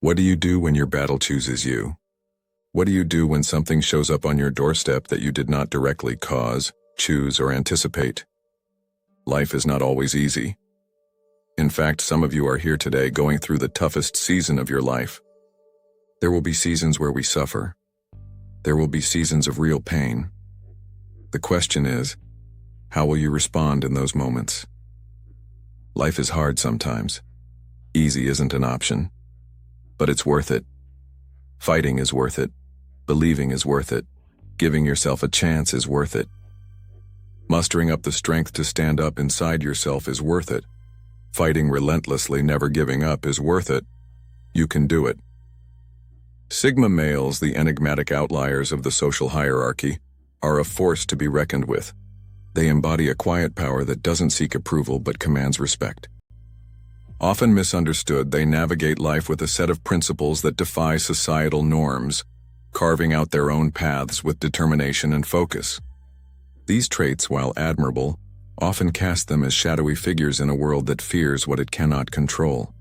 What do you do when your battle chooses you? What do you do when something shows up on your doorstep that you did not directly cause, choose, or anticipate? Life is not always easy. In fact, some of you are here today going through the toughest season of your life. There will be seasons where we suffer. There will be seasons of real pain. The question is, how will you respond in those moments? Life is hard sometimes. Easy isn't an option. But it's worth it. Fighting is worth it. Believing is worth it. Giving yourself a chance is worth it. Mustering up the strength to stand up inside yourself is worth it. Fighting relentlessly, never giving up is worth it. You can do it. Sigma males, the enigmatic outliers of the social hierarchy, are a force to be reckoned with. They embody a quiet power that doesn't seek approval but commands respect. Often misunderstood, they navigate life with a set of principles that defy societal norms, carving out their own paths with determination and focus. These traits, while admirable, often cast them as shadowy figures in a world that fears what it cannot control.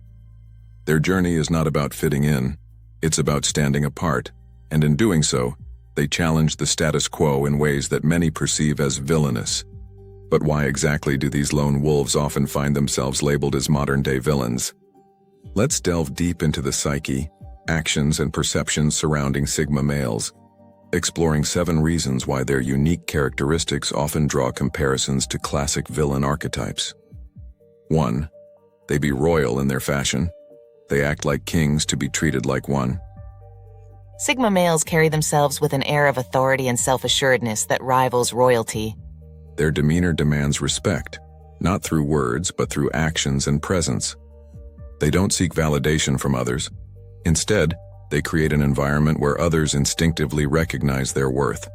Their journey is not about fitting in, it's about standing apart, and in doing so, they challenge the status quo in ways that many perceive as villainous. But why exactly do these lone wolves often find themselves labeled as modern-day villains? Let's delve deep into the psyche, actions, and perceptions surrounding Sigma males, exploring 7 reasons why their unique characteristics often draw comparisons to classic villain archetypes. 1. They be royal in their fashion. They act like kings to be treated like one. Sigma males carry themselves with an air of authority and self-assuredness that rivals royalty. Their demeanor demands respect, not through words but through actions and presence. They don't seek validation from others. Instead, they create an environment where others instinctively recognize their worth.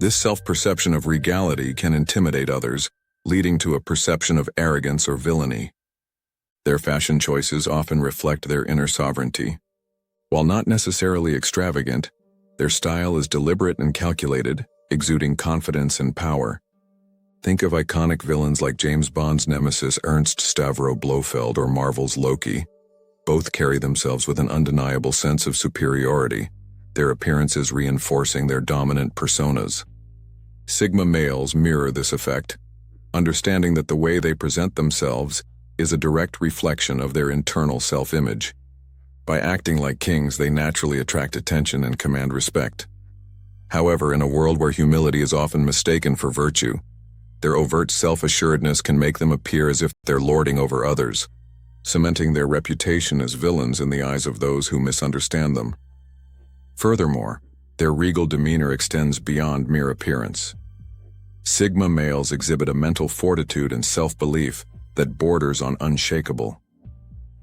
This self-perception of regality can intimidate others, leading to a perception of arrogance or villainy. Their fashion choices often reflect their inner sovereignty. While not necessarily extravagant, their style is deliberate and calculated, exuding confidence and power. Think of iconic villains like James Bond's nemesis Ernst Stavro Blofeld or Marvel's Loki. Both carry themselves with an undeniable sense of superiority, their appearances reinforcing their dominant personas. Sigma males mirror this effect, understanding that the way they present themselves is a direct reflection of their internal self-image. By acting like kings, they naturally attract attention and command respect. However, in a world where humility is often mistaken for virtue, their overt self-assuredness can make them appear as if they're lording over others, cementing their reputation as villains in the eyes of those who misunderstand them. Furthermore, their regal demeanor extends beyond mere appearance. Sigma males exhibit a mental fortitude and self-belief that borders on unshakable.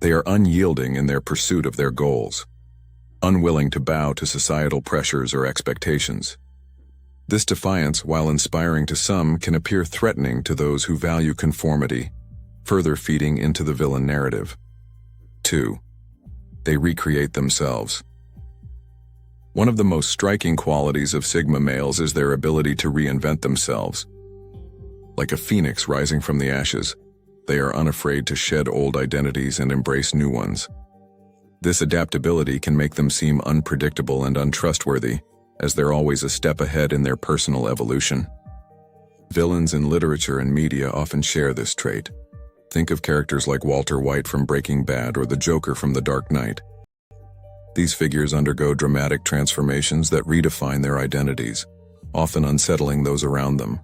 They are unyielding in their pursuit of their goals, unwilling to bow to societal pressures or expectations. This defiance, while inspiring to some, can appear threatening to those who value conformity, further feeding into the villain narrative. 2. They recreate themselves. One of the most striking qualities of Sigma males is their ability to reinvent themselves. Like a phoenix rising from the ashes, they are unafraid to shed old identities and embrace new ones. This adaptability can make them seem unpredictable and untrustworthy, as they're always a step ahead in their personal evolution. Villains in literature and media often share this trait. Think of characters like Walter White from Breaking Bad or the Joker from The Dark Knight. These figures undergo dramatic transformations that redefine their identities, often unsettling those around them.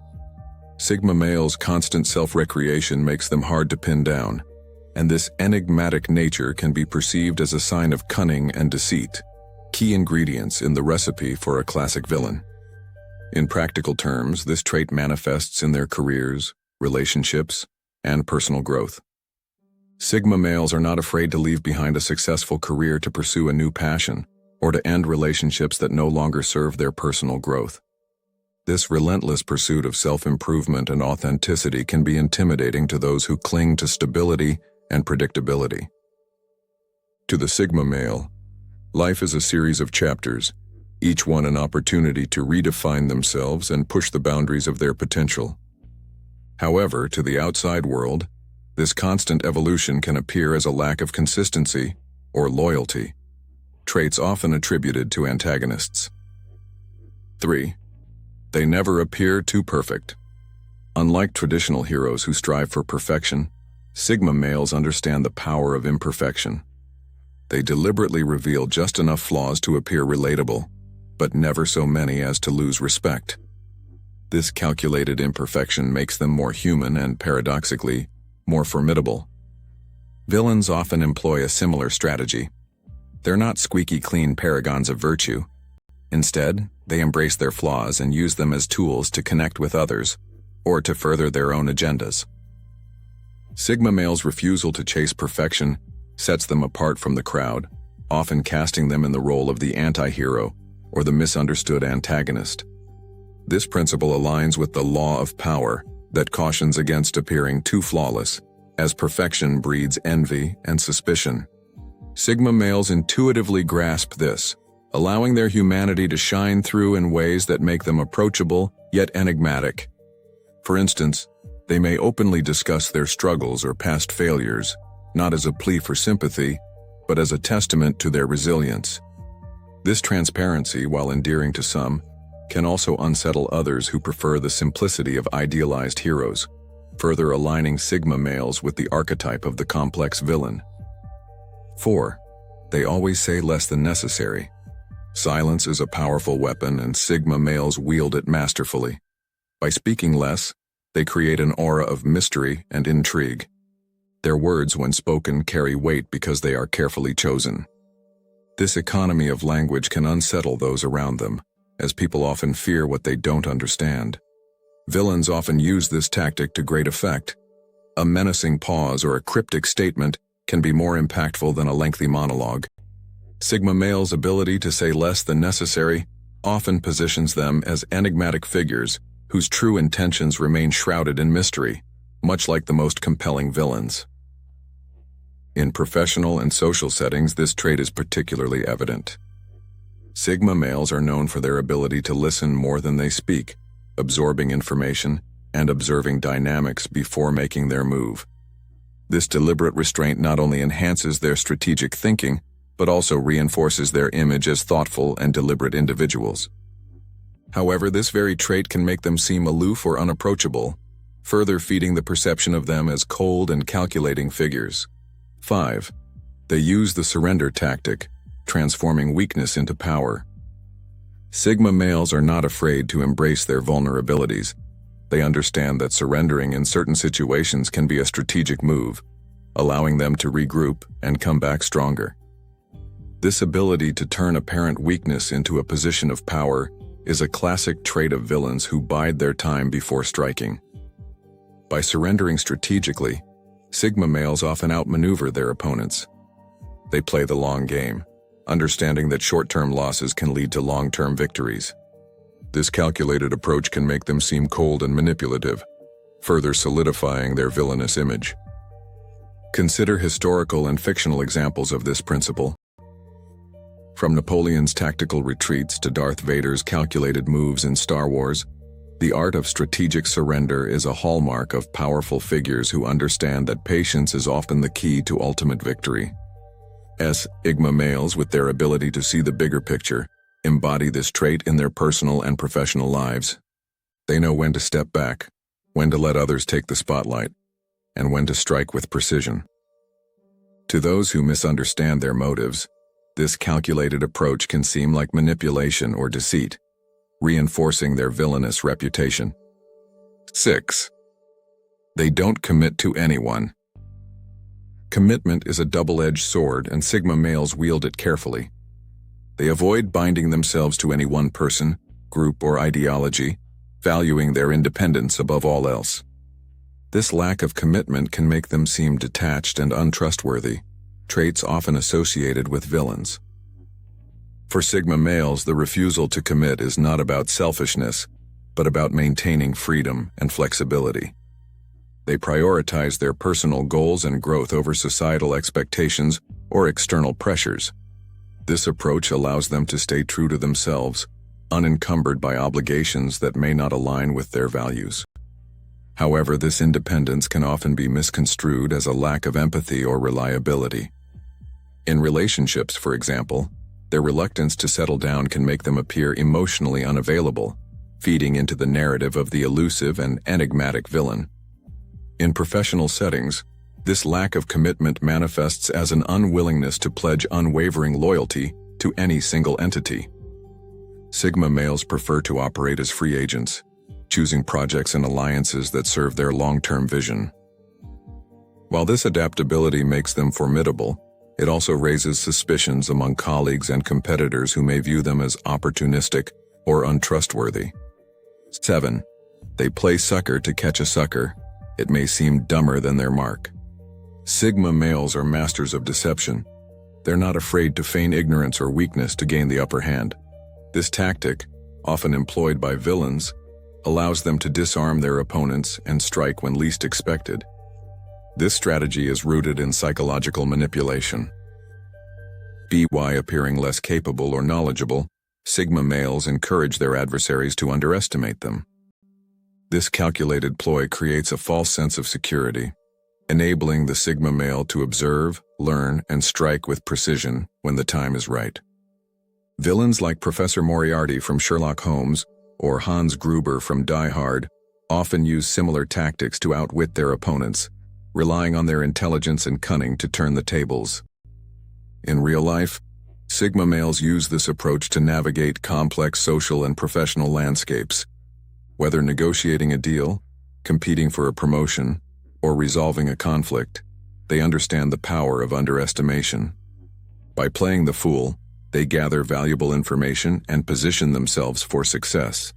Sigma males' constant self-recreation makes them hard to pin down, and this enigmatic nature can be perceived as a sign of cunning and deceit, key ingredients in the recipe for a classic villain. In practical terms, this trait manifests in their careers, relationships, and personal growth. Sigma males are not afraid to leave behind a successful career to pursue a new passion, or to end relationships that no longer serve their personal growth. This relentless pursuit of self-improvement and authenticity can be intimidating to those who cling to stability and predictability. To the Sigma male, life is a series of chapters, each one an opportunity to redefine themselves and push the boundaries of their potential. However, to the outside world, this constant evolution can appear as a lack of consistency or loyalty, traits often attributed to antagonists. 3. They never appear too perfect. Unlike traditional heroes who strive for perfection, Sigma males understand the power of imperfection. They deliberately reveal just enough flaws to appear relatable, but never so many as to lose respect. This calculated imperfection makes them more human and, paradoxically, more formidable. Villains often employ a similar strategy. They're not squeaky clean paragons of virtue. Instead, they embrace their flaws and use them as tools to connect with others, or to further their own agendas. Sigma males' refusal to chase perfection sets them apart from the crowd, often casting them in the role of the anti-hero or the misunderstood antagonist. This principle aligns with the law of power that cautions against appearing too flawless, as perfection breeds envy and suspicion. Sigma males intuitively grasp this, allowing their humanity to shine through in ways that make them approachable yet enigmatic. For instance, they may openly discuss their struggles or past failures, not as a plea for sympathy, but as a testament to their resilience. This transparency, while endearing to some, can also unsettle others who prefer the simplicity of idealized heroes, further aligning Sigma males with the archetype of the complex villain. 4. They always say less than necessary. Silence is a powerful weapon, and Sigma males wield it masterfully. By speaking less, they create an aura of mystery and intrigue. Their words, when spoken, carry weight because they are carefully chosen. This economy of language can unsettle those around them, as people often fear what they don't understand. Villains often use this tactic to great effect. A menacing pause or a cryptic statement can be more impactful than a lengthy monologue. Sigma males' ability to say less than necessary often positions them as enigmatic figures whose true intentions remain shrouded in mystery, much like the most compelling villains. In professional and social settings, this trait is particularly evident. Sigma males are known for their ability to listen more than they speak, absorbing information and observing dynamics before making their move. This deliberate restraint not only enhances their strategic thinking, but also reinforces their image as thoughtful and deliberate individuals. However, this very trait can make them seem aloof or unapproachable, further feeding the perception of them as cold and calculating figures. 5. They use the surrender tactic, transforming weakness into power. Sigma males are not afraid to embrace their vulnerabilities. They understand that surrendering in certain situations can be a strategic move, allowing them to regroup and come back stronger. This ability to turn apparent weakness into a position of power is a classic trait of villains who bide their time before striking. By surrendering strategically, Sigma males often outmaneuver their opponents. They play the long game, understanding that short-term losses can lead to long-term victories. This calculated approach can make them seem cold and manipulative, further solidifying their villainous image. Consider historical and fictional examples of this principle. From Napoleon's tactical retreats to Darth Vader's calculated moves in Star Wars, the art of strategic surrender is a hallmark of powerful figures who understand that patience is often the key to ultimate victory. Sigma males, with their ability to see the bigger picture, embody this trait in their personal and professional lives. They know when to step back, when to let others take the spotlight, and when to strike with precision. To those who misunderstand their motives, this calculated approach can seem like manipulation or deceit, reinforcing their villainous reputation. 6. They don't commit to anyone. Commitment is a double-edged sword, and Sigma males wield it carefully. They avoid binding themselves to any one person, group, or ideology, valuing their independence above all else. This lack of commitment can make them seem detached and untrustworthy, traits often associated with villains. For Sigma males, the refusal to commit is not about selfishness, but about maintaining freedom and flexibility. They prioritize their personal goals and growth over societal expectations or external pressures. This approach allows them to stay true to themselves, unencumbered by obligations that may not align with their values. However, this independence can often be misconstrued as a lack of empathy or reliability. In relationships, for example, Their reluctance to settle down can make them appear emotionally unavailable, feeding into the narrative of the elusive and enigmatic villain. In professional settings, this lack of commitment manifests as an unwillingness to pledge unwavering loyalty to any single entity. Sigma males prefer to operate as free agents, choosing projects and alliances that serve their long-term vision. While this adaptability makes them formidable, it also raises suspicions among colleagues and competitors who may view them as opportunistic or untrustworthy. 7. They play sucker to catch a sucker. It may seem dumber than their mark. Sigma males are masters of deception. They're not afraid to feign ignorance or weakness to gain the upper hand. This tactic, often employed by villains, allows them to disarm their opponents and strike when least expected. This strategy is rooted in psychological manipulation. By appearing less capable or knowledgeable, Sigma males encourage their adversaries to underestimate them. This calculated ploy creates a false sense of security, enabling the Sigma male to observe, learn, and strike with precision when the time is right. Villains like Professor Moriarty from Sherlock Holmes or Hans Gruber from Die Hard often use similar tactics to outwit their opponents, relying on their intelligence and cunning to turn the tables. In real life, Sigma males use this approach to navigate complex social and professional landscapes. Whether negotiating a deal, competing for a promotion, or resolving a conflict, they understand the power of underestimation. By playing the fool, they gather valuable information and position themselves for success.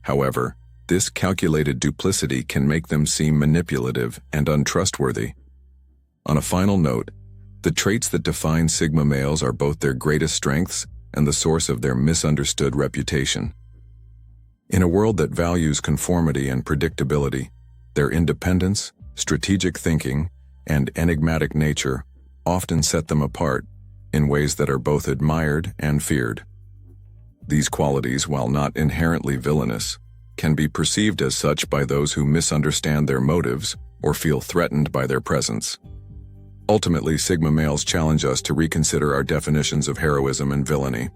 However, this calculated duplicity can make them seem manipulative and untrustworthy. On a final note, the traits that define Sigma males are both their greatest strengths and the source of their misunderstood reputation. In a world that values conformity and predictability, their independence, strategic thinking, and enigmatic nature often set them apart in ways that are both admired and feared. These qualities, while not inherently villainous, can be perceived as such by those who misunderstand their motives or feel threatened by their presence. Ultimately, Sigma males challenge us to reconsider our definitions of heroism and villainy.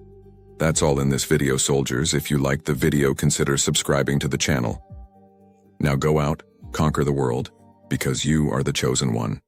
That's all in this video, soldiers. If you liked the video, consider subscribing to the channel. Now go out, conquer the world, because you are the chosen one.